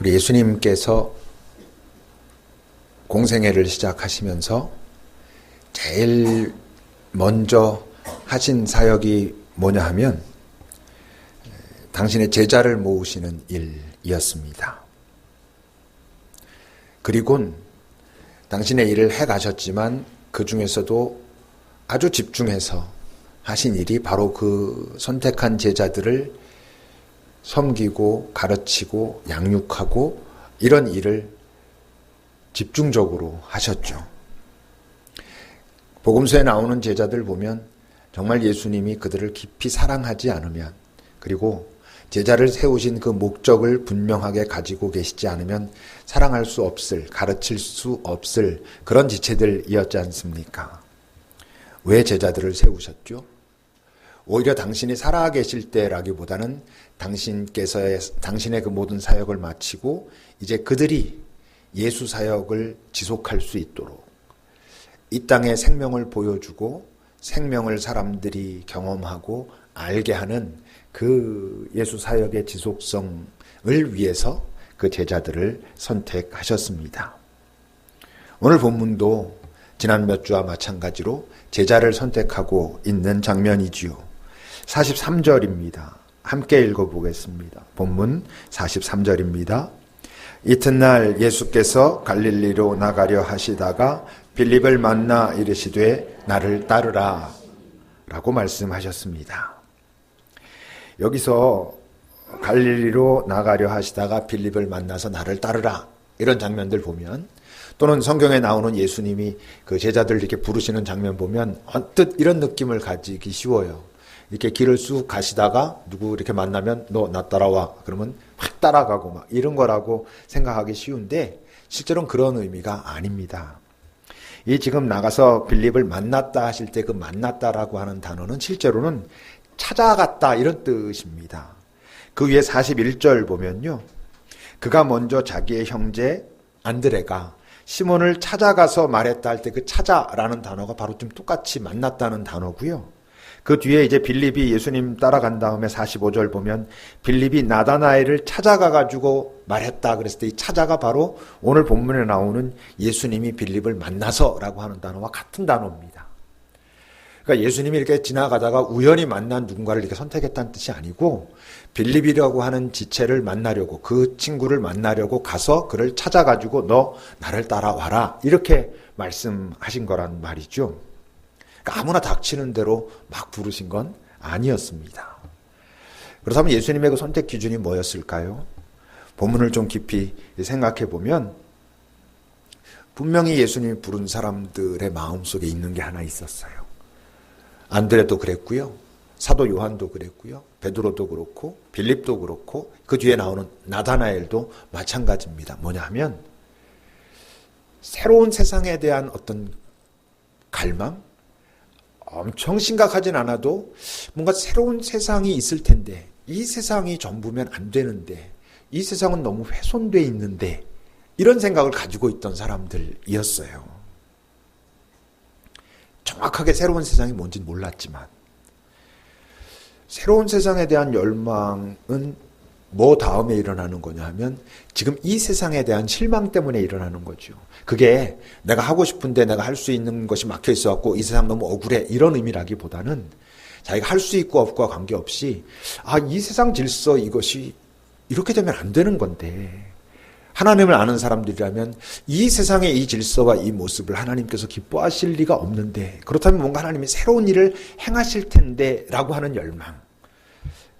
우리 예수님께서 공생애를 시작하시면서 제일 먼저 하신 사역이 뭐냐 하면 당신의 제자를 모으시는 일이었습니다. 그리고는 당신의 일을 해가셨지만 그 중에서도 아주 집중해서 하신 일이 바로 그 선택한 제자들을 섬기고 가르치고 양육하고 이런 일을 집중적으로 하셨죠. 복음서에 나오는 제자들 보면 정말 예수님이 그들을 깊이 사랑하지 않으면, 그리고 제자를 세우신 그 목적을 분명하게 가지고 계시지 않으면 사랑할 수 없을, 가르칠 수 없을 그런 지체들이었지 않습니까? 왜 제자들을 세우셨죠? 오히려 당신이 살아계실 때라기보다는 당신의 그 모든 사역을 마치고 이제 그들이 예수 사역을 지속할 수 있도록 이 땅에 생명을 보여주고 생명을 사람들이 경험하고 알게 하는 그 예수 사역의 지속성을 위해서 그 제자들을 선택하셨습니다. 오늘 본문도 지난 몇 주와 마찬가지로 제자를 선택하고 있는 장면이지요. 43절입니다. 함께 읽어보겠습니다. 본문 43절입니다. 이튿날 예수께서 갈릴리로 나가려 하시다가 빌립을 만나 이르시되 나를 따르라 라고 말씀하셨습니다. 여기서 갈릴리로 나가려 하시다가 빌립을 만나서 나를 따르라 이런 장면들 보면, 또는 성경에 나오는 예수님이 그 제자들 이렇게 부르시는 장면 보면 언뜻 이런 느낌을 가지기 쉬워요. 이렇게 길을 쑥 가시다가 누구 이렇게 만나면 너 나 따라와 그러면 확 따라가고 막 이런 거라고 생각하기 쉬운데 실제로는 그런 의미가 아닙니다. 이 지금 나가서 빌립을 만났다 하실 때 그 만났다라고 하는 단어는 실제로는 찾아갔다 이런 뜻입니다. 그 위에 41절 보면요, 그가 먼저 자기의 형제 안드레가 시몬을 찾아가서 말했다 할 때 그 찾아라는 단어가 바로 좀 똑같이 만났다는 단어고요. 그 뒤에 이제 빌립이 예수님 따라간 다음에 45절 보면 빌립이 나다나엘을 찾아가가지고 말했다 그랬을 때 이 찾아가 바로 오늘 본문에 나오는 예수님이 빌립을 만나서라고 하는 단어와 같은 단어입니다. 그러니까 예수님이 이렇게 지나가다가 우연히 만난 누군가를 이렇게 선택했다는 뜻이 아니고 빌립이라고 하는 지체를 만나려고, 그 친구를 만나려고 가서 그를 찾아가지고 너 나를 따라와라 이렇게 말씀하신 거란 말이죠. 그러니까 아무나 닥치는 대로 막 부르신 건 아니었습니다. 그렇다면 예수님의 그 선택 기준이 뭐였을까요? 본문을 좀 깊이 생각해 보면 분명히 예수님이 부른 사람들의 마음속에 있는 게 하나 있었어요. 안드레도 그랬고요. 사도 요한도 그랬고요. 베드로도 그렇고 빌립도 그렇고 그 뒤에 나오는 나다나엘도 마찬가지입니다. 뭐냐 하면 새로운 세상에 대한 어떤 갈망? 엄청 심각하진 않아도 뭔가 새로운 세상이 있을 텐데 이 세상이 전부면 안 되는데 이 세상은 너무 훼손돼 있는데 이런 생각을 가지고 있던 사람들이었어요. 정확하게 새로운 세상이 뭔지는 몰랐지만 새로운 세상에 대한 열망은 뭐 다음에 일어나는 거냐 하면 지금 이 세상에 대한 실망 때문에 일어나는 거죠. 그게 내가 하고 싶은데 내가 할 수 있는 것이 막혀 있어갖고 이 세상 너무 억울해 이런 의미라기보다는 자기가 할 수 있고 없고와 관계없이 이 세상 질서 이것이 이렇게 되면 안 되는 건데 하나님을 아는 사람들이라면 이 세상의 이 질서와 이 모습을 하나님께서 기뻐하실 리가 없는데 그렇다면 뭔가 하나님이 새로운 일을 행하실 텐데 라고 하는 열망,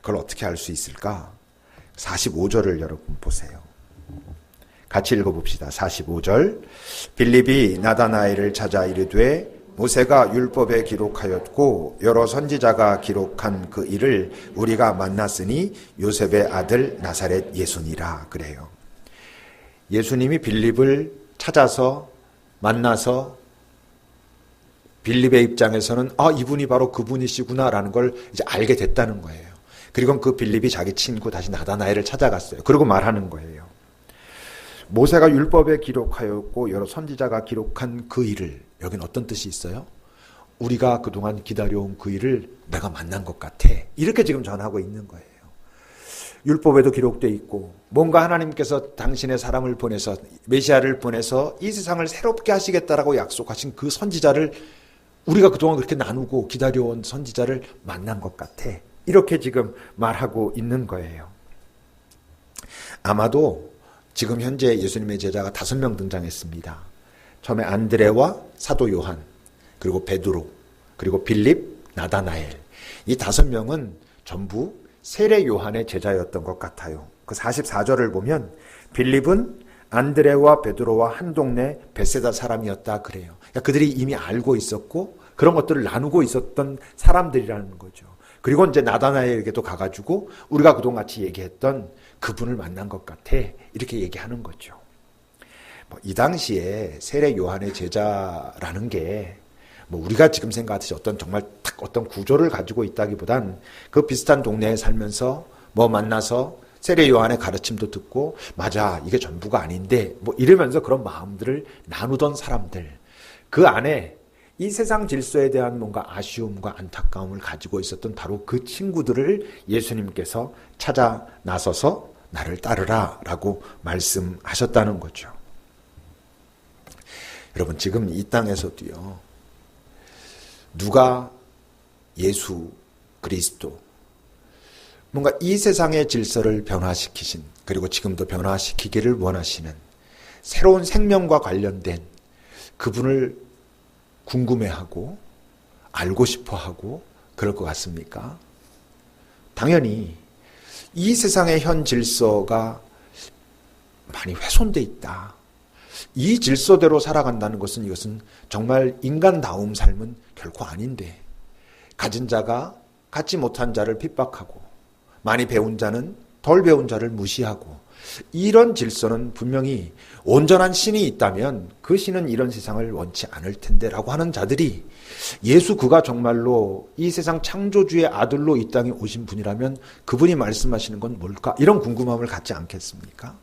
그걸 어떻게 할 수 있을까? 45절을 여러분 보세요. 같이 읽어봅시다. 45절. 빌립이 나다나엘을 찾아 이르되 모세가 율법에 기록하였고 여러 선지자가 기록한 그 일을 우리가 만났으니 요셉의 아들 나사렛 예수니라 그래요. 예수님이 빌립을 찾아서 만나서 빌립의 입장에서는 이분이 바로 그분이시구나라는 걸 이제 알게 됐다는 거예요. 그리고 그 빌립이 자기 친구 다시 나다나엘을 찾아갔어요. 그리고 말하는 거예요. 모세가 율법에 기록하였고 여러 선지자가 기록한 그 일을, 여긴 어떤 뜻이 있어요? 우리가 그동안 기다려온 그 일을 내가 만난 것 같아. 이렇게 지금 전하고 있는 거예요. 율법에도 기록되어 있고 뭔가 하나님께서 당신의 사람을 보내서 메시아를 보내서 이 세상을 새롭게 하시겠다라고 약속하신 그 선지자를 우리가 그동안 그렇게 나누고 기다려온 선지자를 만난 것 같아. 이렇게 지금 말하고 있는 거예요. 아마도 지금 현재 예수님의 제자가 5명 등장했습니다. 처음에 안드레와 사도 요한, 그리고 베드로, 그리고 빌립, 나다나엘. 이 5명은 전부 세례 요한의 제자였던 것 같아요. 그 44절을 보면 빌립은 안드레와 베드로와 한 동네 베세다 사람이었다 그래요. 그러니까 그들이 이미 알고 있었고 그런 것들을 나누고 있었던 사람들이라는 거죠. 그리고 이제 나다나엘에게도 가가지고 우리가 그동안 같이 얘기했던 그분을 만난 것 같아. 이렇게 얘기하는 거죠. 이 당시에 세례 요한의 제자라는 게 우리가 지금 생각하듯이 정말 딱 어떤 구조를 가지고 있다기보단 그 비슷한 동네에 살면서 만나서 세례 요한의 가르침도 듣고 맞아 이게 전부가 아닌데 이러면서 그런 마음들을 나누던 사람들, 그 안에 이 세상 질서에 대한 뭔가 아쉬움과 안타까움을 가지고 있었던 바로 그 친구들을 예수님께서 찾아 나서서 나를 따르라 라고 말씀하셨다는 거죠. 여러분 지금 이 땅에서도요, 누가 예수 그리스도 뭔가 이 세상의 질서를 변화시키신, 그리고 지금도 변화시키기를 원하시는 새로운 생명과 관련된 그분을 궁금해하고 알고 싶어하고 그럴 것 같습니까? 당연히 이 세상의 현 질서가 많이 훼손돼 있다. 이 질서대로 살아간다는 것은 이것은 정말 인간다움 삶은 결코 아닌데, 가진 자가 갖지 못한 자를 핍박하고 많이 배운 자는 덜 배운 자를 무시하고, 이런 질서는 분명히 온전한 신이 있다면 그 신은 이런 세상을 원치 않을 텐데 라고 하는 자들이 예수 그가 정말로 이 세상 창조주의 아들로 이 땅에 오신 분이라면 그분이 말씀하시는 건 뭘까? 이런 궁금함을 갖지 않겠습니까?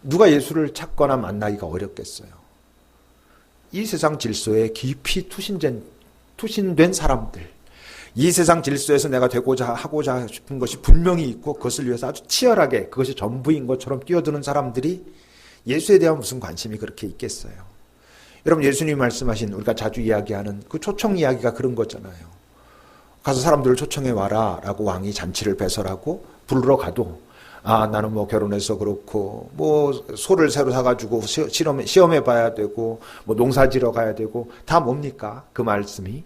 누가 예수를 찾거나 만나기가 어렵겠어요. 이 세상 질서에 깊이 투신된 사람들, 이 세상 질서에서 내가 되고자 하고자 싶은 것이 분명히 있고 그것을 위해서 아주 치열하게 그것이 전부인 것처럼 뛰어드는 사람들이 예수에 대한 무슨 관심이 그렇게 있겠어요. 여러분 예수님이 말씀하신 우리가 자주 이야기하는 그 초청 이야기가 그런 거잖아요. 가서 사람들을 초청해 와라 라고 왕이 잔치를 배설하고 부르러 가도 나는 결혼해서 그렇고 소를 새로 사가지고 시험해 봐야 되고 농사 지러 가야 되고 다 뭡니까? 그 말씀이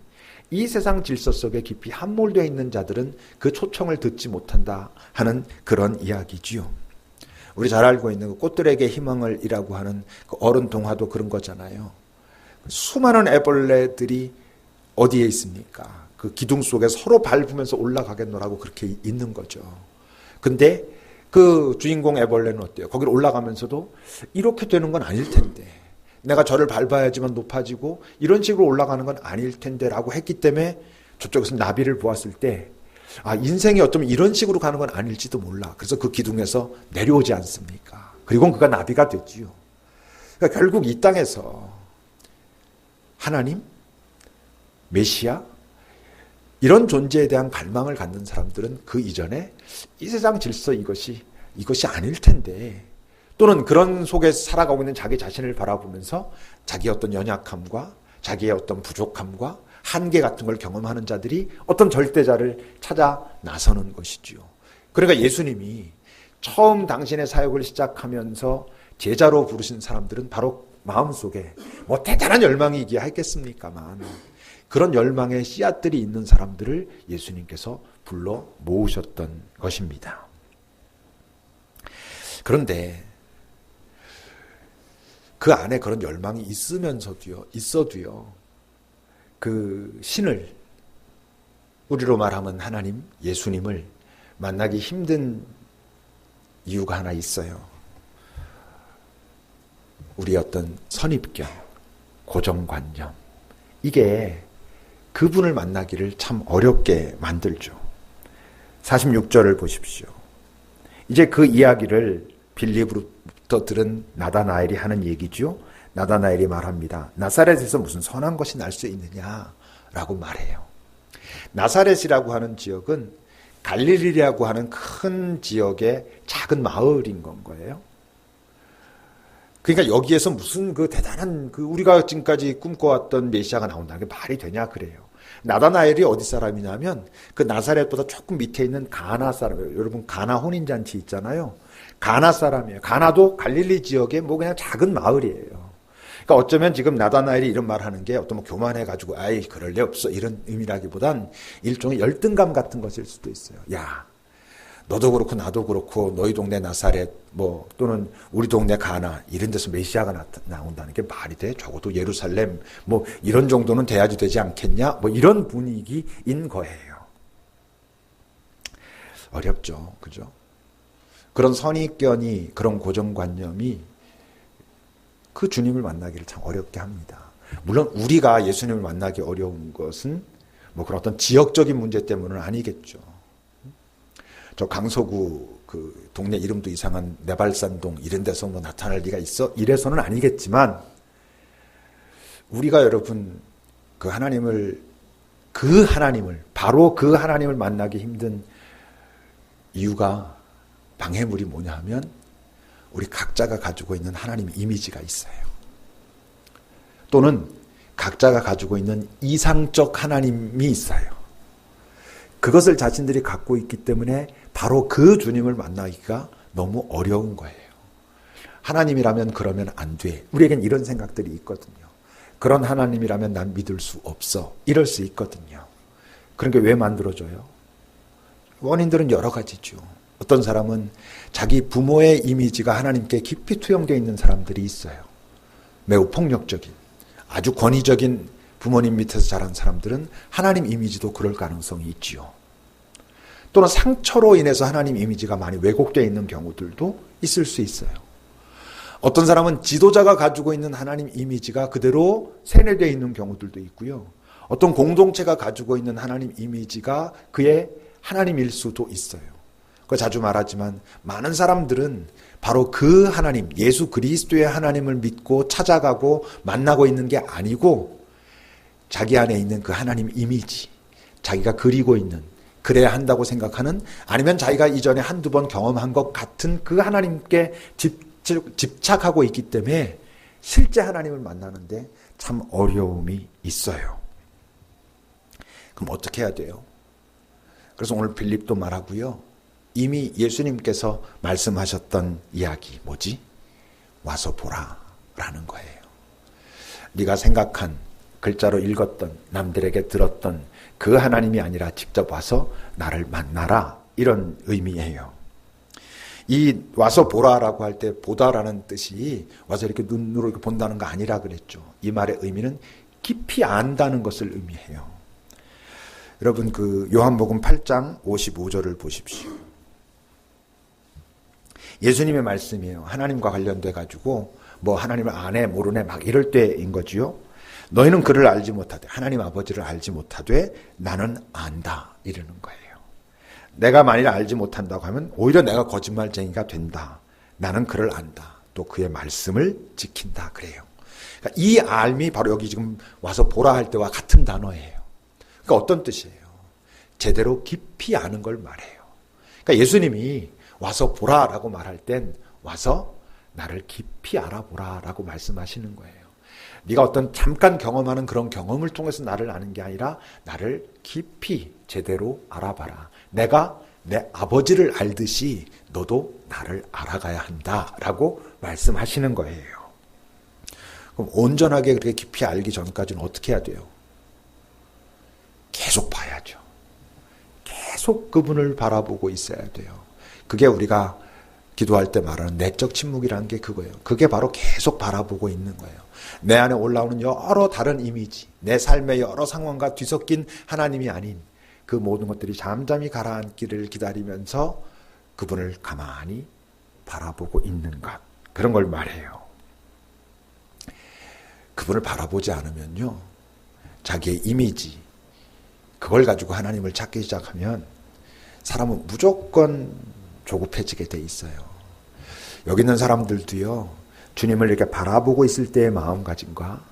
이 세상 질서 속에 깊이 함몰되어 있는 자들은 그 초청을 듣지 못한다 하는 그런 이야기지요. 우리 잘 알고 있는 그 꽃들에게 희망을 이라고 하는 그 어른 동화도 그런 거잖아요. 수많은 애벌레들이 어디에 있습니까? 그 기둥 속에 서로 밟으면서 올라가겠노라고 그렇게 있는 거죠. 근데 그 주인공 애벌레는 어때요? 거기를 올라가면서도 이렇게 되는 건 아닐 텐데, 내가 저를 밟아야지만 높아지고 이런 식으로 올라가는 건 아닐 텐데 라고 했기 때문에 저쪽에서 나비를 보았을 때 인생이 어쩌면 이런 식으로 가는 건 아닐지도 몰라. 그래서 그 기둥에서 내려오지 않습니까? 그리고 그가 나비가 됐지요. 그러니까 결국 이 땅에서 하나님, 메시아 이런 존재에 대한 갈망을 갖는 사람들은 그 이전에 이 세상 질서 이것이 아닐 텐데, 또는 그런 속에 살아가고 있는 자기 자신을 바라보면서 자기의 어떤 연약함과 자기의 어떤 부족함과 한계 같은 걸 경험하는 자들이 어떤 절대자를 찾아 나서는 것이지요. 그러니까 예수님이 처음 당신의 사역을 시작하면서 제자로 부르신 사람들은 바로 마음속에 대단한 열망이기야 했겠습니까만 그런 열망의 씨앗들이 있는 사람들을 예수님께서 불러 모으셨던 것입니다. 그런데 그 안에 그런 열망이 있어도요, 그 신을, 우리로 말하면 하나님, 예수님을 만나기 힘든 이유가 하나 있어요. 우리의 어떤 선입견, 고정관념, 이게 그분을 만나기를 참 어렵게 만들죠. 46절을 보십시오. 이제 그 이야기를 빌립으로부터 들은 나다나엘이 하는 얘기죠. 나다나엘이 말합니다. 나사렛에서 무슨 선한 것이 날 수 있느냐라고 말해요. 나사렛이라고 하는 지역은 갈릴리라고 하는 큰 지역의 작은 마을인 건 거예요. 그러니까 여기에서 무슨 그 대단한 그 우리가 지금까지 꿈꿔왔던 메시아가 나온다는 게 말이 되냐 그래요. 나다나엘이 어디 사람이냐면 그 나사렛보다 조금 밑에 있는 가나 사람이에요. 여러분 가나 혼인잔치 있잖아요. 가나 사람이에요. 가나도 갈릴리 지역의 뭐 그냥 작은 마을이에요. 그러니까 어쩌면 지금 나다나엘이 이런 말 하는 게 어떤 뭐 교만해가지고 아이 그럴 리 없어 이런 의미라기보단 일종의 열등감 같은 것일 수도 있어요. 야 너도 그렇고 나도 그렇고 너희 동네 나사렛 뭐 또는 우리 동네 가나 이런 데서 메시아가 나온다는 게 말이 돼? 적어도 예루살렘 뭐 이런 정도는 돼야지 되지 않겠냐? 뭐 이런 분위기인 거예요. 어렵죠. 그죠? 그런 선입견이 그런 고정관념이 그 주님을 만나기를 참 어렵게 합니다. 물론 우리가 예수님을 만나기 어려운 것은 뭐 그런 어떤 지역적인 문제 때문은 아니겠죠. 저 강서구 그 동네 이름도 이상한 내발산동 이런 데서 뭐 나타날 리가 있어? 이래서는 아니겠지만 우리가 여러분 그 하나님을 바로 그 하나님을 만나기 힘든 이유가 방해물이 뭐냐 하면 우리 각자가 가지고 있는 하나님 이미지가 있어요. 또는 각자가 가지고 있는 이상적 하나님이 있어요. 그것을 자신들이 갖고 있기 때문에 바로 그 주님을 만나기가 너무 어려운 거예요. 하나님이라면 그러면 안 돼. 우리에겐 이런 생각들이 있거든요. 그런 하나님이라면 난 믿을 수 없어. 이럴 수 있거든요. 그런 게 왜 만들어져요? 원인들은 여러 가지죠. 어떤 사람은 자기 부모의 이미지가 하나님께 깊이 투영되어 있는 사람들이 있어요. 매우 폭력적인, 아주 권위적인 부모님 밑에서 자란 사람들은 하나님 이미지도 그럴 가능성이 있지요. 또는 상처로 인해서 하나님 이미지가 많이 왜곡되어 있는 경우들도 있을 수 있어요. 어떤 사람은 지도자가 가지고 있는 하나님 이미지가 그대로 세뇌되어 있는 경우들도 있고요. 어떤 공동체가 가지고 있는 하나님 이미지가 그의 하나님일 수도 있어요. 자주 말하지만 많은 사람들은 바로 그 하나님, 예수 그리스도의 하나님을 믿고 찾아가고 만나고 있는 게 아니고 자기 안에 있는 그 하나님 이미지, 자기가 그리고 있는, 그래야 한다고 생각하는, 아니면 자기가 이전에 한두 번 경험한 것 같은 그 하나님께 집착하고 있기 때문에 실제 하나님을 만나는데 참 어려움이 있어요. 그럼 어떻게 해야 돼요? 그래서 오늘 빌립도 말하고요. 이미 예수님께서 말씀하셨던 이야기 뭐지? 와서 보라 라는 거예요. 네가 생각한, 글자로 읽었던, 남들에게 들었던 그 하나님이 아니라 직접 와서 나를 만나라 이런 의미예요. 이 와서 보라라고 할 때 보다라는 뜻이 와서 이렇게 눈으로 이렇게 본다는 거 아니라 그랬죠. 이 말의 의미는 깊이 안다는 것을 의미해요. 여러분 그 요한복음 8장 55절을 보십시오. 예수님의 말씀이에요. 하나님과 관련돼 가지고 뭐 하나님을 아네 모르네 막 이럴 때인 거지요. 너희는 그를 알지 못하되 하나님 아버지를 알지 못하되 나는 안다 이러는 거예요. 내가 만일 알지 못한다고 하면 오히려 내가 거짓말쟁이가 된다. 나는 그를 안다. 또 그의 말씀을 지킨다 그래요. 그러니까 이 알미 바로 여기 지금 와서 보라 할 때와 같은 단어예요. 그러니까 어떤 뜻이에요? 제대로 깊이 아는 걸 말해요. 그러니까 예수님이 와서 보라라고 말할 땐 와서 나를 깊이 알아보라라고 말씀하시는 거예요. 네가 어떤 잠깐 경험하는 그런 경험을 통해서 나를 아는 게 아니라 나를 깊이 제대로 알아봐라. 내가 내 아버지를 알듯이 너도 나를 알아가야 한다라고 말씀하시는 거예요. 그럼 온전하게 그렇게 깊이 알기 전까지는 어떻게 해야 돼요? 계속 봐야죠. 계속 그분을 바라보고 있어야 돼요. 그게 우리가 기도할 때 말하는 내적 침묵이라는 게 그거예요. 그게 바로 계속 바라보고 있는 거예요. 내 안에 올라오는 여러 다른 이미지, 내 삶의 여러 상황과 뒤섞인 하나님이 아닌 그 모든 것들이 잠잠히 가라앉기를 기다리면서 그분을 가만히 바라보고 있는 것. 그런 걸 말해요. 그분을 바라보지 않으면요. 자기의 이미지, 그걸 가지고 하나님을 찾기 시작하면 사람은 무조건 조급해지게 돼 있어요. 여기 있는 사람들도요. 주님을 이렇게 바라보고 있을 때의 마음가짐과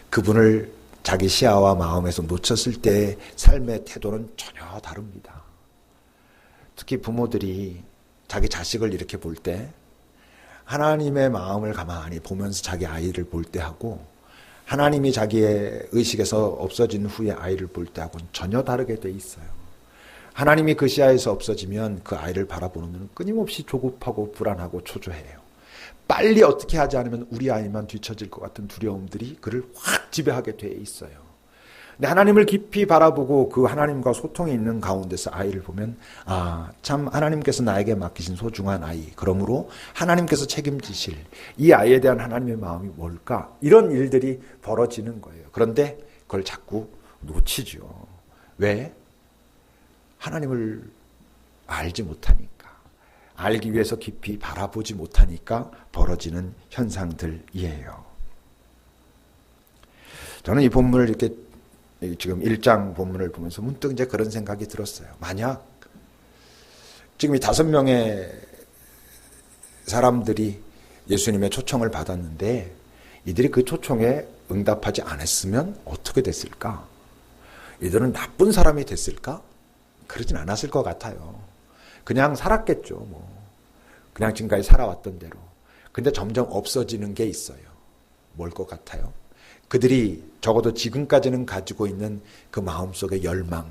그분을 자기 시야와 마음에서 놓쳤을 때의 삶의 태도는 전혀 다릅니다. 특히 부모들이 자기 자식을 이렇게 볼 때 하나님의 마음을 가만히 보면서 자기 아이를 볼 때하고 하나님이 자기의 의식에서 없어진 후에 아이를 볼 때하고는 전혀 다르게 돼 있어요. 하나님이 그 시야에서 없어지면 그 아이를 바라보는 눈은 끊임없이 조급하고 불안하고 초조해요. 빨리 어떻게 하지 않으면 우리 아이만 뒤처질 것 같은 두려움들이 그를 확 지배하게 돼 있어요. 근데 하나님을 깊이 바라보고 그 하나님과 소통이 있는 가운데서 아이를 보면 참 하나님께서 나에게 맡기신 소중한 아이, 그러므로 하나님께서 책임지실 이 아이에 대한 하나님의 마음이 뭘까? 이런 일들이 벌어지는 거예요. 그런데 그걸 자꾸 놓치죠. 왜? 하나님을 알지 못하니까, 알기 위해서 깊이 바라보지 못하니까 벌어지는 현상들이에요. 저는 이 본문을 이렇게 지금 1장 본문을 보면서 문득 이제 그런 생각이 들었어요. 만약 지금 이 5명의 사람들이 예수님의 초청을 받았는데 이들이 그 초청에 응답하지 않았으면 어떻게 됐을까? 이들은 나쁜 사람이 됐을까? 그러진 않았을 것 같아요. 그냥 살았겠죠. 그냥 지금까지 살아왔던 대로. 근데 점점 없어지는 게 있어요. 뭘 것 같아요? 그들이 적어도 지금까지는 가지고 있는 그 마음속의 열망,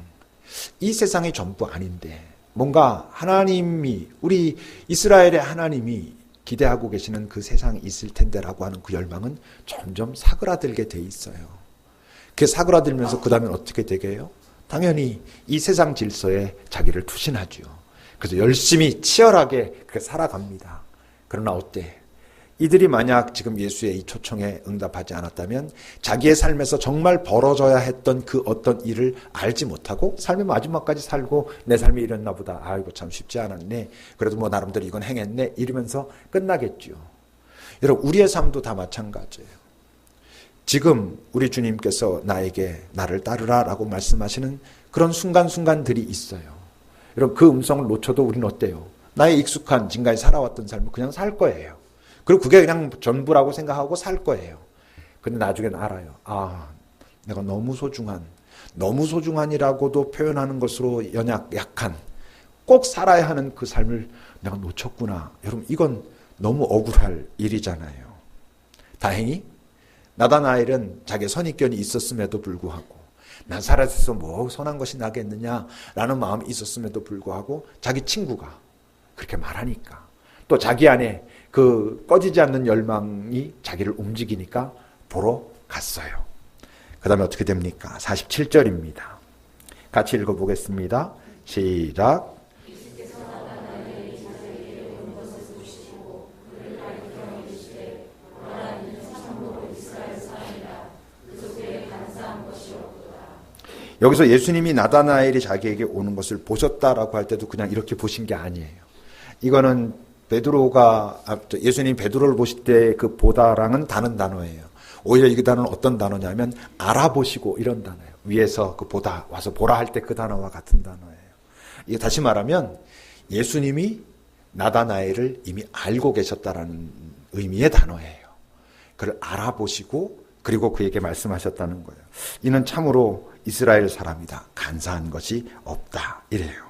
이 세상이 전부 아닌데 뭔가 하나님이, 우리 이스라엘의 하나님이 기대하고 계시는 그 세상이 있을 텐데라고 하는 그 열망은 점점 사그라들게 돼 있어요. 그 사그라들면서 그 다음엔 어떻게 되게 해요? 당연히 이 세상 질서에 자기를 투신하죠. 그래서 열심히 치열하게 그렇게 살아갑니다. 그러나 어때? 이들이 만약 지금 예수의 이 초청에 응답하지 않았다면 자기의 삶에서 정말 벌어져야 했던 그 어떤 일을 알지 못하고 삶의 마지막까지 살고 내 삶이 이랬나 보다. 아이고 참 쉽지 않았네. 그래도 나름대로 이건 행했네. 이러면서 끝나겠죠. 여러분, 우리의 삶도 다 마찬가지예요. 지금 우리 주님께서 나에게 나를 따르라 라고 말씀하시는 그런 순간순간들이 있어요. 여러분, 그 음성을 놓쳐도 우리는 어때요? 나의 익숙한 지금까지 살아왔던 삶을 그냥 살 거예요. 그리고 그게 그냥 전부라고 생각하고 살 거예요. 근데 나중에는 알아요. 내가 너무 소중한이라고도 표현하는 것으로 약한, 꼭 살아야 하는 그 삶을 내가 놓쳤구나. 여러분, 이건 너무 억울할 일이잖아요. 다행히 나다나엘은 자기의 선입견이 있었음에도 불구하고, 난 살아서 뭐 선한 것이 나겠느냐라는 마음이 있었음에도 불구하고 자기 친구가 그렇게 말하니까, 또 자기 안에 그 꺼지지 않는 열망이 자기를 움직이니까 보러 갔어요. 그 다음에 어떻게 됩니까? 47절입니다. 같이 읽어보겠습니다. 시작. 여기서 예수님이 나다나엘이 자기에게 오는 것을 보셨다라고 할 때도 그냥 이렇게 보신 게 아니에요. 이거는 예수님이 베드로를 보실 때 그 보다랑은 다른 단어예요. 오히려 이 단어는 어떤 단어냐면 알아보시고 이런 단어예요. 위에서 그 보다, 와서 보라 할 때 그 단어와 같은 단어예요. 이게 다시 말하면 예수님이 나다나엘을 이미 알고 계셨다라는 의미의 단어예요. 그를 알아보시고 그리고 그에게 말씀하셨다는 거예요. 이는 참으로 이스라엘 사람이다. 간사한 것이 없다. 이래요.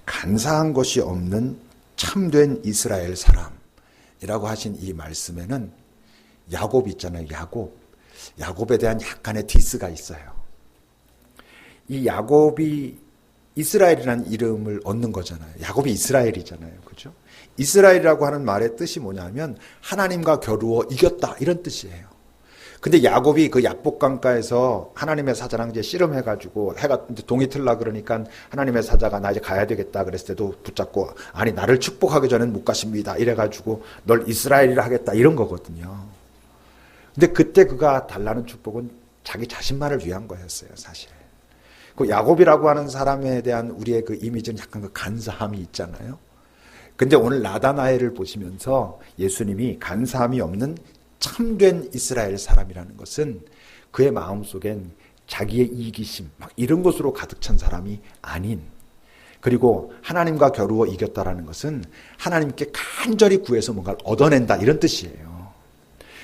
간사한 것이 없는 참된 이스라엘 사람이라고 하신 이 말씀에는 야곱 있잖아요. 야곱에 대한 약간의 디스가 있어요. 이 야곱이 이스라엘이라는 이름을 얻는 거잖아요. 야곱이 이스라엘이잖아요. 그죠? 이스라엘이라고 하는 말의 뜻이 뭐냐면 하나님과 겨루어 이겼다, 이런 뜻이에요. 근데 야곱이 그 약복강가에서 하나님의 사자랑 이제 씨름해가지고 해가 동이 틀라 그러니까 하나님의 사자가 나 이제 가야 되겠다 그랬을 때도 붙잡고, 아니 나를 축복하기 전엔 못 가십니다 이래가지고 널 이스라엘이라 하겠다, 이런 거거든요. 근데 그때 그가 달라는 축복은 자기 자신만을 위한 거였어요, 사실. 그 야곱이라고 하는 사람에 대한 우리의 그 이미지는 약간 그 간사함이 있잖아요. 근데 오늘 나다나엘을 보시면서 예수님이 간사함이 없는 참된 이스라엘 사람이라는 것은 그의 마음속엔 자기의 이기심 막 이런 것으로 가득 찬 사람이 아닌, 그리고 하나님과 겨루어 이겼다라는 것은 하나님께 간절히 구해서 뭔가를 얻어낸다, 이런 뜻이에요.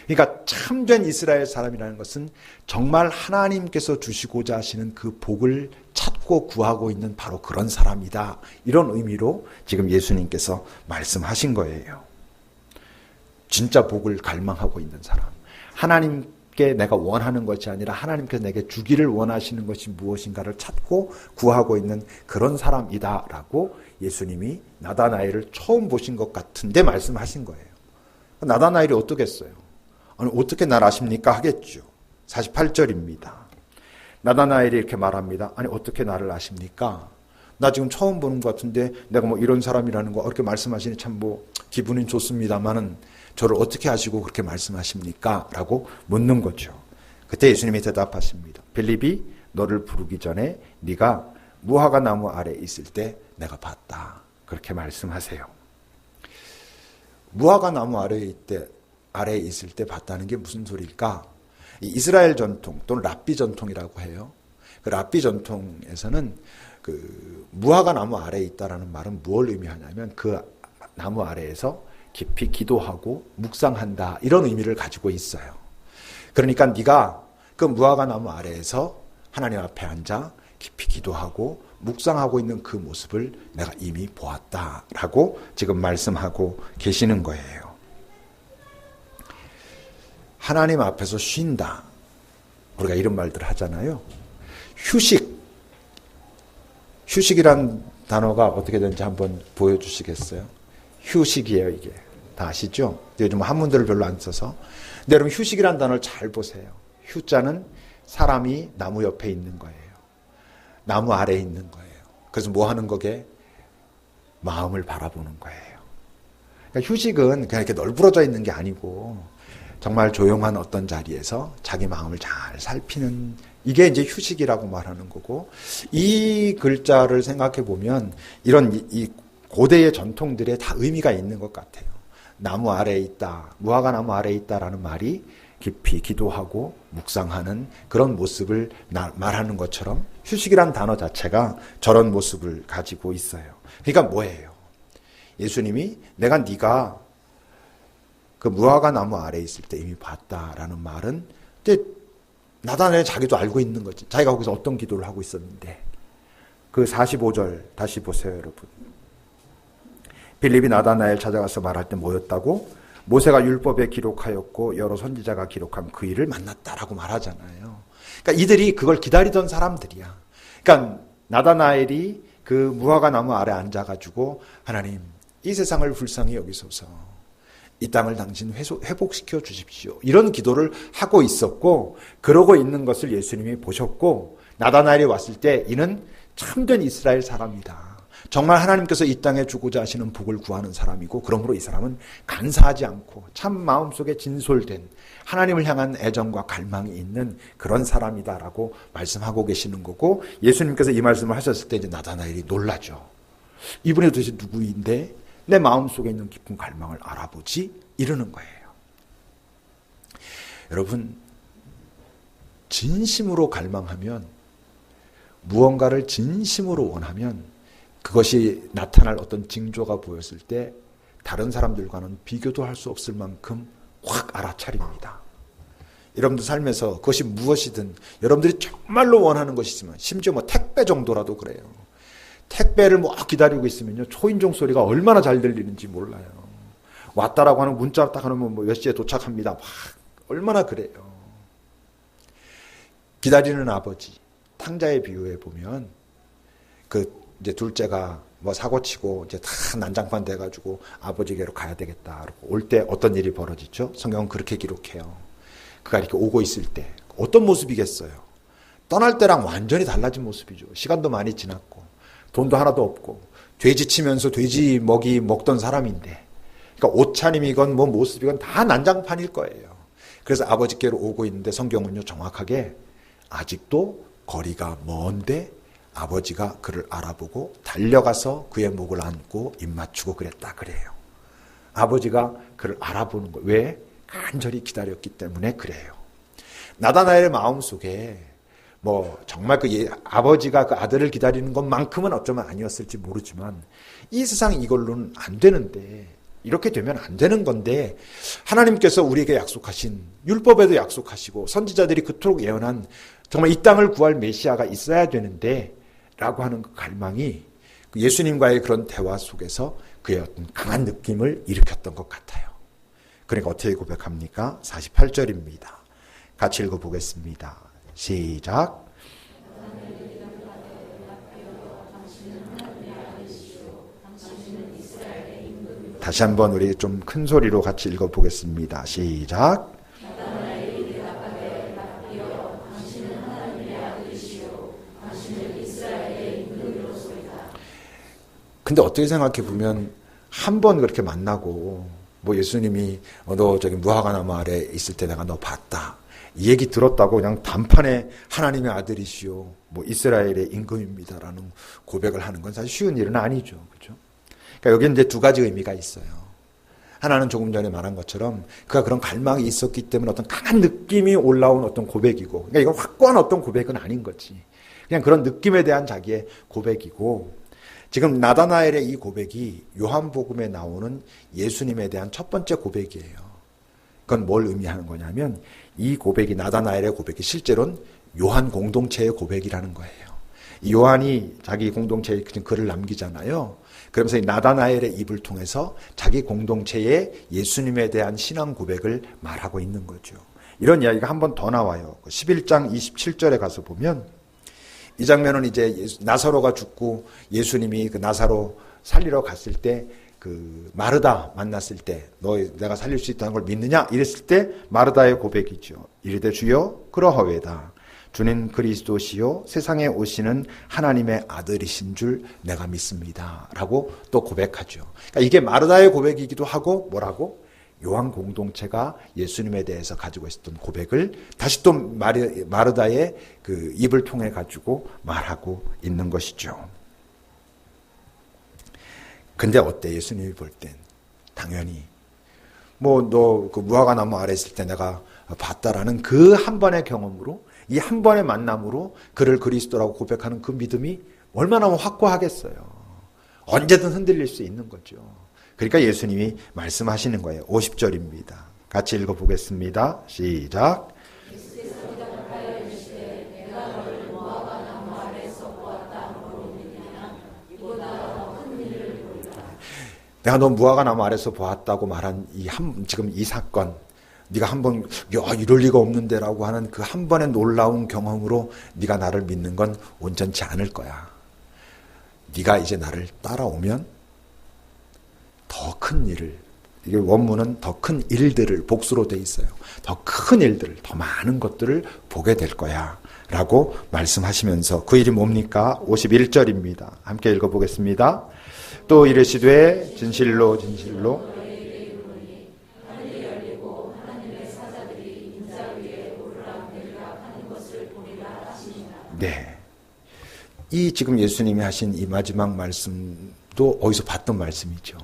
그러니까 참된 이스라엘 사람이라는 것은 정말 하나님께서 주시고자 하시는 그 복을 찾고 찾고 구하고 있는 바로 그런 사람이다. 이런 의미로 지금 예수님께서 말씀하신 거예요. 진짜 복을 갈망하고 있는 사람. 하나님께 내가 원하는 것이 아니라 하나님께서 내게 주기를 원하시는 것이 무엇인가를 찾고 구하고 있는 그런 사람이다라고 예수님이 나다나엘을 처음 보신 것 같은데 말씀하신 거예요. 나다나엘이 어떻겠어요? 아니, 어떻게 날 아십니까? 하겠죠. 48절입니다. 나다나엘이 이렇게 말합니다. 아니, 어떻게 나를 아십니까? 나 지금 처음 보는 것 같은데 내가 뭐 이런 사람이라는 거 이렇게 말씀하시니 참 뭐 기분은 좋습니다만은 저를 어떻게 아시고 그렇게 말씀하십니까? 라고 묻는 거죠. 그때 예수님이 대답하십니다. 빌립이 너를 부르기 전에 네가 무화과 나무 아래에 있을 때 내가 봤다. 그렇게 말씀하세요. 무화과 나무 아래에 있을 때 봤다는 게 무슨 소리일까? 이스라엘 전통 또는 랍비 전통이라고 해요. 그 랍비 전통에서는 그 무화과 나무 아래에 있다라는 말은 무엇을 의미하냐면 그 나무 아래에서 깊이 기도하고 묵상한다 이런 의미를 가지고 있어요. 그러니까 네가 그 무화과 나무 아래에서 하나님 앞에 앉아 깊이 기도하고 묵상하고 있는 그 모습을 내가 이미 보았다라고 지금 말씀하고 계시는 거예요. 하나님 앞에서 쉰다. 우리가 이런 말들 하잖아요. 휴식이란 단어가 어떻게 되는지 한번 보여주시겠어요? 휴식이에요, 이게. 다 아시죠? 요즘 한문들을 별로 안 써서. 근데 여러분 휴식이란 단어를 잘 보세요. 휴자는 사람이 나무 옆에 있는 거예요. 나무 아래에 있는 거예요. 그래서 뭐 하는 거게? 마음을 바라보는 거예요. 그러니까 휴식은 그냥 이렇게 널브러져 있는 게 아니고 정말 조용한 어떤 자리에서 자기 마음을 잘 살피는 이게 이제 휴식이라고 말하는 거고 이 글자를 생각해 보면 이런 이 고대의 전통들에 다 의미가 있는 것 같아요. 나무 아래에 있다, 무화과 나무 아래에 있다라는 말이 깊이 기도하고 묵상하는 그런 모습을 말하는 것처럼 휴식이란 단어 자체가 저런 모습을 가지고 있어요. 그러니까 뭐예요? 예수님이 네가 그 무화과 나무 아래에 있을 때 이미 봤다라는 말은 근데 나다나엘 자기도 알고 있는 거지. 자기가 거기서 어떤 기도를 하고 있었는데 그 45절 다시 보세요, 여러분. 빌립이 나다나엘 찾아가서 말할 때 뭐였다고? 모세가 율법에 기록하였고 여러 선지자가 기록한 그 일을 만났다라고 말하잖아요. 그러니까 이들이 그걸 기다리던 사람들이야. 그러니까 나다나엘이 그 무화과 나무 아래 앉아가지고 하나님 이 세상을 불쌍히 여기소서 이 땅을 당신 회복시켜 주십시오. 이런 기도를 하고 있었고 그러고 있는 것을 예수님이 보셨고 나다나엘이 왔을 때 이는 참된 이스라엘 사람이다. 정말 하나님께서 이 땅에 주고자 하시는 복을 구하는 사람이고 그러므로 이 사람은 간사하지 않고 참 마음속에 진솔된 하나님을 향한 애정과 갈망이 있는 그런 사람이다라고 말씀하고 계시는 거고 예수님께서 이 말씀을 하셨을 때 이제 나다나엘이 놀라죠. 이분이 도대체 누구인데 내 마음속에 있는 깊은 갈망을 알아보지? 이러는 거예요. 여러분 진심으로 갈망하면 무언가를 진심으로 원하면 그것이 나타날 어떤 징조가 보였을 때 다른 사람들과는 비교도 할 수 없을 만큼 확 알아차립니다. 여러분들 삶에서 그것이 무엇이든 여러분들이 정말로 원하는 것이 있으면 심지어 뭐 택배 정도라도 그래요. 택배를 뭐 기다리고 있으면요 초인종 소리가 얼마나 잘 들리는지 몰라요. 왔다라고 하는 문자 딱 하면 뭐 몇 시에 도착합니다. 막 얼마나 그래요. 기다리는 아버지 탕자의 비유에 보면 그 이제 둘째가 뭐 사고 치고 이제 다 난장판 돼가지고 아버지께로 가야 되겠다. 올 때 어떤 일이 벌어지죠? 성경은 그렇게 기록해요. 그가 이렇게 오고 있을 때 어떤 모습이겠어요? 떠날 때랑 완전히 달라진 모습이죠. 시간도 많이 지났고 돈도 하나도 없고 돼지 치면서 돼지 먹이 먹던 사람인데 그러니까 옷차림이건 뭐 모습이건 다 난장판일 거예요. 그래서 아버지께로 오고 있는데 성경은요 정확하게 아직도 거리가 먼데 아버지가 그를 알아보고 달려가서 그의 목을 안고 입 맞추고 그랬다 그래요. 아버지가 그를 알아보는 거예요. 왜? 간절히 기다렸기 때문에 그래요. 나다나엘의 마음속에 뭐 정말 그 아버지가 그 아들을 기다리는 것만큼은 어쩌면 아니었을지 모르지만 이 세상 이걸로는 안 되는데 이렇게 되면 안 되는 건데 하나님께서 우리에게 약속하신 율법에도 약속하시고 선지자들이 그토록 예언한 정말 이 땅을 구할 메시아가 있어야 되는데 라고 하는 그 갈망이 예수님과의 그런 대화 속에서 그의 어떤 강한 느낌을 일으켰던 것 같아요. 그러니까 어떻게 고백합니까? 48절입니다. 같이 읽어보겠습니다. 시작. 다시 한번 우리 좀 큰 소리로 같이 읽어보겠습니다. 시작. 근데 어떻게 생각해 보면 한 번 그렇게 만나고 뭐 예수님이 너 저기 무화과나무 아래 있을 때 내가 너 봤다. 이 얘기 들었다고 그냥 단판에 하나님의 아들이시오. 뭐 이스라엘의 임금입니다라는 고백을 하는 건 사실 쉬운 일은 아니죠. 그렇죠? 그러니까 여기 이제 두 가지 의미가 있어요. 하나는 조금 전에 말한 것처럼 그가 그런 갈망이 있었기 때문에 어떤 강한 느낌이 올라온 어떤 고백이고, 그러니까 이건 확고한 어떤 고백은 아닌 거지. 그냥 그런 느낌에 대한 자기의 고백이고, 지금 나다나엘의 이 고백이 요한복음에 나오는 예수님에 대한 첫 번째 고백이에요. 그건 뭘 의미하는 거냐면 이 고백이, 나다나엘의 고백이 실제로는 요한 공동체의 고백이라는 거예요. 이 요한이 자기 공동체에 글을 남기잖아요. 그러면서 이 나다나엘의 입을 통해서 자기 공동체에 예수님에 대한 신앙 고백을 말하고 있는 거죠. 이런 이야기가 한 번 더 나와요. 11장 27절에 가서 보면 이 장면은 이제 나사로가 죽고 예수님이 그 나사로 살리러 갔을 때 그 마르다 만났을 때 너 내가 살릴 수 있다는 걸 믿느냐 이랬을 때 마르다의 고백이죠. 이르되 주여 그러하외다. 주는 그리스도시요 세상에 오시는 하나님의 아들이신 줄 내가 믿습니다. 라고 또 고백하죠. 그러니까 이게 마르다의 고백이기도 하고 뭐라고? 요한 공동체가 예수님에 대해서 가지고 있었던 고백을 다시 또 마르다의 그 입을 통해 가지고 말하고 있는 것이죠. 근데 어때? 예수님이 볼 땐 당연히 뭐 너 그 무화과 나무 아래 있을 때 내가 봤다라는 그 한 번의 경험으로, 이 한 번의 만남으로 그를 그리스도라고 고백하는 그 믿음이 얼마나 확고하겠어요. 언제든 흔들릴 수 있는 거죠. 그러니까 예수님이 말씀하시는 거예요. 50절입니다. 같이 읽어보겠습니다. 시작. 내가 너 무화과 나무 아래서 보았다고 말한 지금 이 사건, 네가 한번 이럴 리가 없는데라고 하는 그 한 번의 놀라운 경험으로 네가 나를 믿는 건 온전치 않을 거야. 네가 이제 나를 따라오면 더 큰 일을, 이게 원문은 더 큰 일들을 복수로 돼 있어요. 더 큰 일들을, 더 많은 것들을 보게 될 거야 라고 말씀하시면서 그 일이 뭡니까? 51절입니다. 함께 읽어보겠습니다. 또 이르시되 진실로 진실로 네. 이 지금 예수님이 하신 이 마지막 말씀도 어디서 봤던 말씀이죠.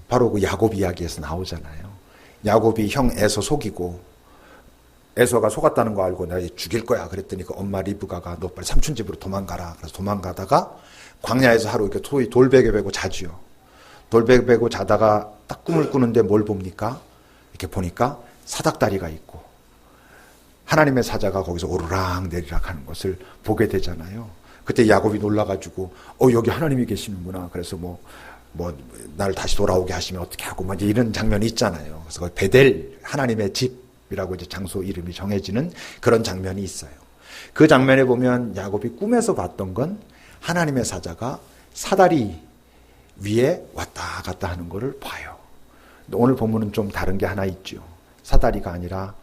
바로 그 야곱 이야기에서 나오잖아요. 야곱이 형 에서 속이고 에서가 속았다는 거 알고 내가 죽일 거야 그랬더니 그 엄마 리브가가 너 빨리 삼촌 집으로 도망가라. 그래서 도망가다가 광야에서 하루 이렇게 소위 돌베개 베고 자지요. 돌베개 베고 자다가 딱 꿈을 꾸는데 뭘 봅니까? 이렇게 보니까 사닥다리가 있고 하나님의 사자가 거기서 오르락 내리락 하는 것을 보게 되잖아요. 그때 야곱이 놀라가지고 여기 하나님이 계시는구나. 그래서 뭐 나를 다시 돌아오게 하시면 어떻게 하고 뭐 이런 장면이 있잖아요. 그래서 베델 하나님의 집이라고 이제 장소 이름이 정해지는 그런 장면이 있어요. 그 장면에 보면 야곱이 꿈에서 봤던 건 하나님의 사자가 사다리 위에 왔다 갔다 하는 것을 봐요. 오늘 본문은 좀 다른 게 하나 있죠. 사다리가 아니라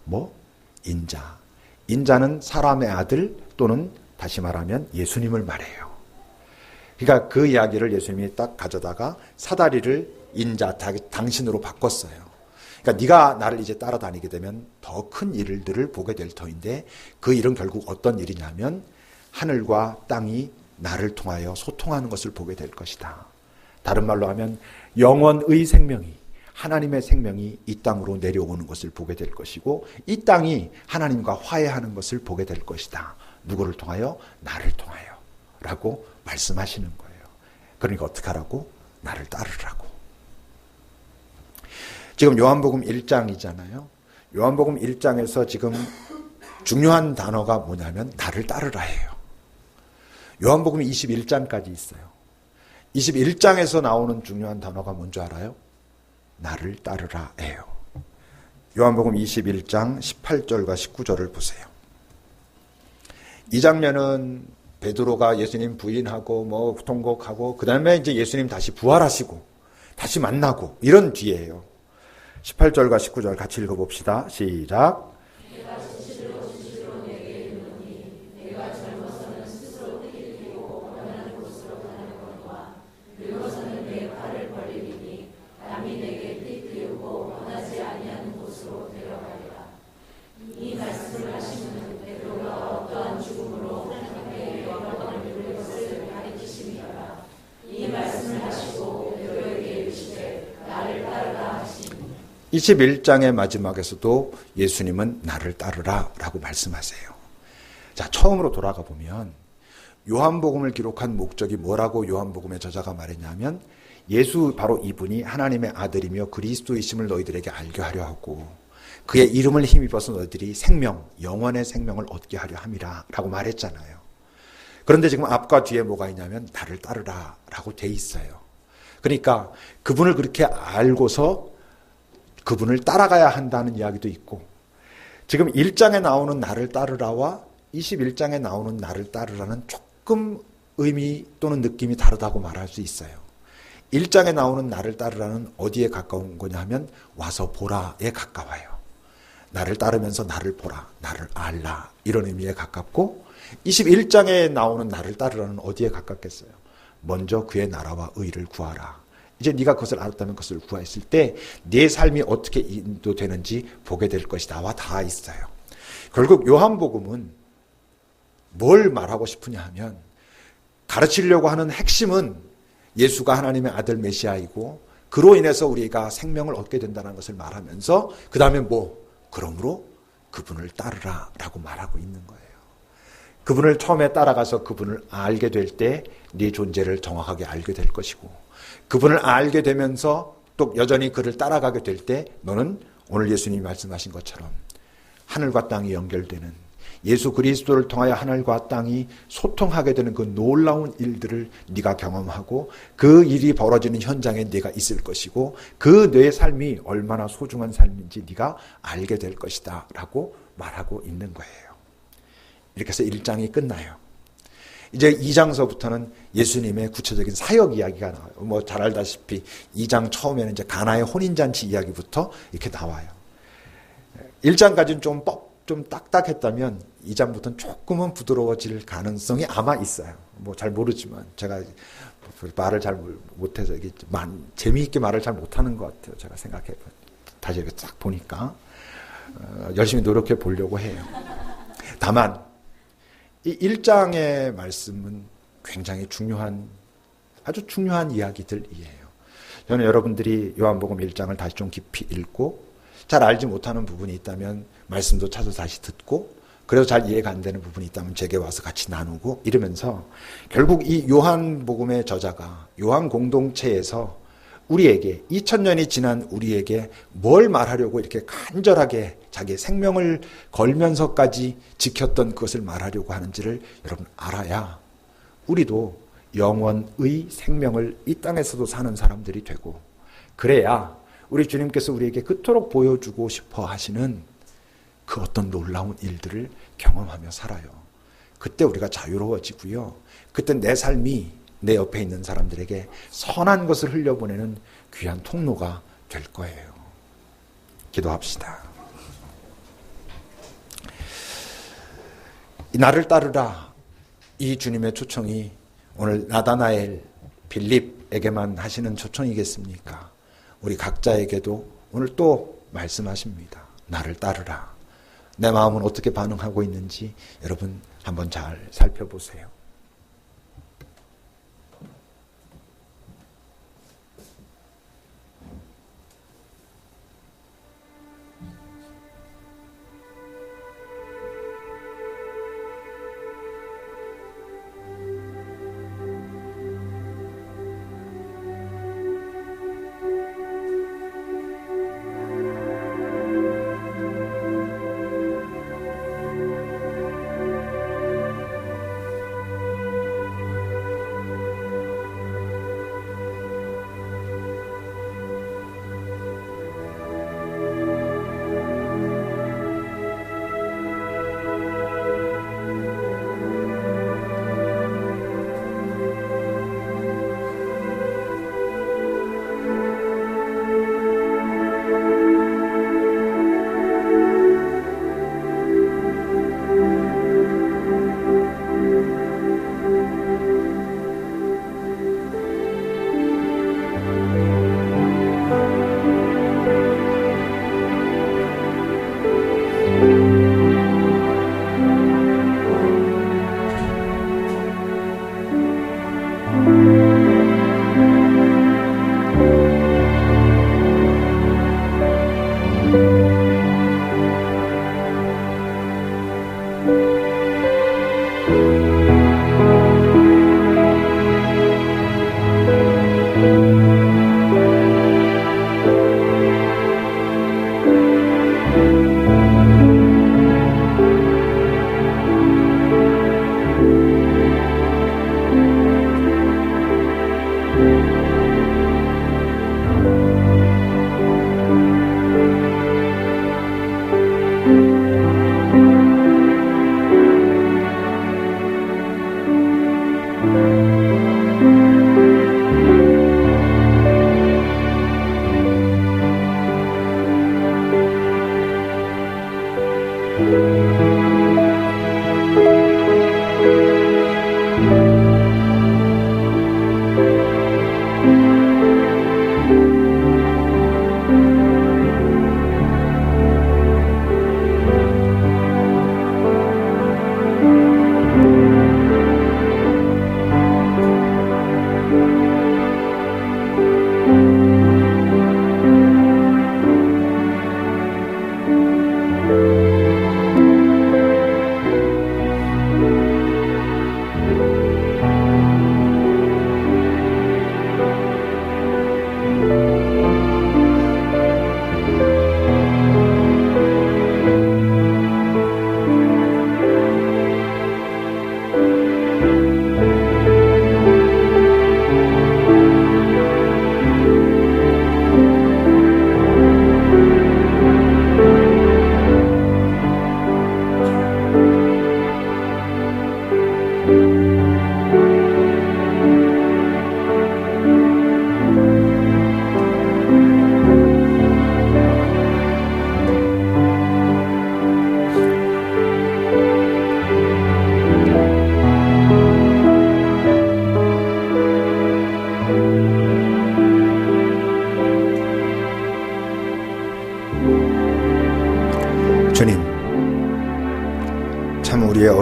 인자. 인자는 사람의 아들 또는 다시 말하면 예수님을 말해요. 그러니까 그 이야기를 예수님이 딱 가져다가 사다리를 인자, 당신으로 바꿨어요. 그러니까 네가 나를 이제 따라다니게 되면 더 큰 일들을 보게 될 터인데 그 일은 결국 어떤 일이냐면 하늘과 땅이 나를 통하여 소통하는 것을 보게 될 것이다. 다른 말로 하면 영원의 생명이, 하나님의 생명이 이 땅으로 내려오는 것을 보게 될 것이고 이 땅이 하나님과 화해하는 것을 보게 될 것이다. 누구를 통하여? 나를 통하여 라고 말씀하시는 거예요. 그러니까 어떻게 하라고? 나를 따르라고. 지금 요한복음 1장이잖아요. 요한복음 1장에서 지금 중요한 단어가 뭐냐면 나를 따르라 해요. 요한복음 21장까지 있어요. 21장에서 나오는 중요한 단어가 뭔지 알아요? 나를 따르라 예요. 요한복음 21장 18절과 19절을 보세요. 이 장면은 베드로가 예수님 부인하고 통곡하고 그 다음에 이제 예수님 다시 부활하시고 다시 만나고 이런 뒤에요. 18절과 19절 같이 읽어봅시다. 시작. 이 21장의 마지막에서도 예수님은 나를 따르라 라고 말씀하세요. 자, 처음으로 돌아가 보면 요한복음을 기록한 목적이 뭐라고 요한복음의 저자가 말했냐면 예수 바로 이분이 하나님의 아들이며 그리스도이심을 너희들에게 알게 하려 하고 그의 이름을 힘입어서 너희들이 생명, 영원의 생명을 얻게 하려 함이라 라고 말했잖아요. 그런데 지금 앞과 뒤에 뭐가 있냐면 나를 따르라 라고 돼 있어요. 그러니까 그분을 그렇게 알고서 그분을 따라가야 한다는 이야기도 있고 지금 1장에 나오는 나를 따르라와 21장에 나오는 나를 따르라는 조금 의미 또는 느낌이 다르다고 말할 수 있어요. 1장에 나오는 나를 따르라는 어디에 가까운 거냐 하면 와서 보라에 가까워요. 나를 따르면서 나를 보라, 나를 알라 이런 의미에 가깝고 21장에 나오는 나를 따르라는 어디에 가깝겠어요? 먼저 그의 나라와 의를 구하라. 이제 네가 그것을 알았다면 그것을 구했을 때 네 삶이 어떻게 인도되는지 보게 될 것이다와 다 있어요. 결국 요한복음은 뭘 말하고 싶으냐 하면 가르치려고 하는 핵심은 예수가 하나님의 아들 메시아이고 그로 인해서 우리가 생명을 얻게 된다는 것을 말하면서 그 다음에 그러므로 그분을 따르라 라고 말하고 있는 거예요. 그분을 처음에 따라가서 그분을 알게 될 때 네 존재를 정확하게 알게 될 것이고 그분을 알게 되면서 또 여전히 그를 따라가게 될 때 너는 오늘 예수님이 말씀하신 것처럼 하늘과 땅이 연결되는 예수 그리스도를 통하여 하늘과 땅이 소통하게 되는 그 놀라운 일들을 네가 경험하고 그 일이 벌어지는 현장에 네가 있을 것이고 그 내 삶이 얼마나 소중한 삶인지 네가 알게 될 것이다 라고 말하고 있는 거예요. 이렇게 해서 1장이 끝나요. 이제 2장서부터는 예수님의 구체적인 사역 이야기가 나와요. 잘 알다시피 2장 처음에는 이제 가나의 혼인잔치 이야기부터 이렇게 나와요. 1장까지는 좀 딱딱했다면 2장부터는 조금은 부드러워질 가능성이 아마 있어요. 잘 모르지만 제가 말을 잘 못해서 이게 재미있게 말을 잘 못하는 것 같아요. 제가 생각해 다시 이렇게 딱 보니까 열심히 노력해 보려고 해요. 다만 이 1장의 말씀은 굉장히 아주 중요한 이야기들이에요. 저는 여러분들이 요한복음 1장을 다시 좀 깊이 읽고 잘 알지 못하는 부분이 있다면 말씀도 찾아서 다시 듣고 그래서 잘 이해가 안 되는 부분이 있다면 제게 와서 같이 나누고 이러면서 결국 이 요한복음의 저자가 요한 공동체에서 우리에게 2000년이 지난 우리에게 뭘 말하려고 이렇게 간절하게 자기의 생명을 걸면서까지 지켰던 그것을 말하려고 하는지를 여러분 알아야 우리도 영원의 생명을 이 땅에서도 사는 사람들이 되고 그래야 우리 주님께서 우리에게 그토록 보여주고 싶어 하시는 그 어떤 놀라운 일들을 경험하며 살아요. 그때 우리가 자유로워지고요. 그때 내 삶이 내 옆에 있는 사람들에게 선한 것을 흘려보내는 귀한 통로가 될 거예요. 기도합시다. 나를 따르라. 이 주님의 초청이 오늘 나다나엘, 빌립에게만 하시는 초청이겠습니까? 우리 각자에게도 오늘 또 말씀하십니다. 나를 따르라. 내 마음은 어떻게 반응하고 있는지 여러분 한번 잘 살펴보세요.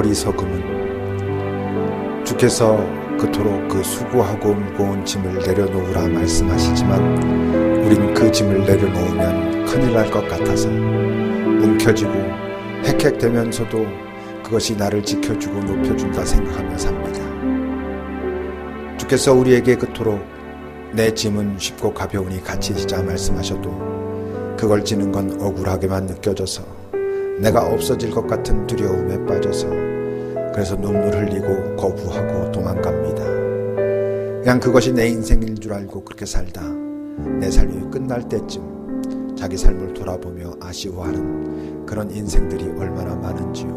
어리석음은 주께서 그토록 그 수고하고 무거운 짐을 내려놓으라 말씀하시지만 우린 그 짐을 내려놓으면 큰일 날 것 같아서 움켜쥐고 헥헥대면서도 그것이 나를 지켜주고 높여준다 생각하며 삽니다. 주께서 우리에게 그토록 내 짐은 쉽고 가벼우니 같이 지자 말씀하셔도 그걸 지는 건 억울하게만 느껴져서 내가 없어질 것 같은 두려움에 빠져서 그래서 눈물 흘리고 거부하고 도망갑니다. 그냥 그것이 내 인생인 줄 알고 그렇게 살다 내 삶이 끝날 때쯤 자기 삶을 돌아보며 아쉬워하는 그런 인생들이 얼마나 많은지요.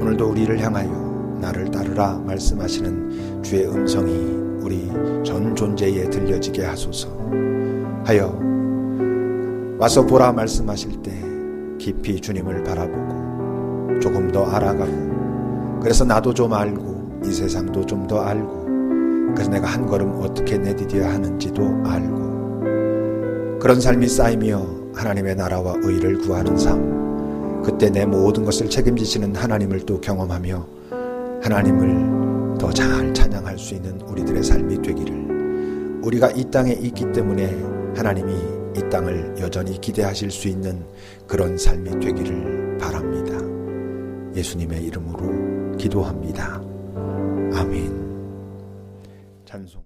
오늘도 우리를 향하여 나를 따르라 말씀하시는 주의 음성이 우리 전 존재에 들려지게 하소서 하여 와서 보라 말씀하실 때 깊이 주님을 바라보고 조금 더 알아가고 그래서 나도 좀 알고 이 세상도 좀 더 알고 그래서 내가 한 걸음 어떻게 내디뎌야 하는지도 알고 그런 삶이 쌓이며 하나님의 나라와 의를 구하는 삶 그때 내 모든 것을 책임지시는 하나님을 또 경험하며 하나님을 더 잘 찬양할 수 있는 우리들의 삶이 되기를 우리가 이 땅에 있기 때문에 하나님이 이 땅을 여전히 기대하실 수 있는 그런 삶이 되기를 바랍니다. 예수님의 이름으로 기도합니다. 아멘. 찬송.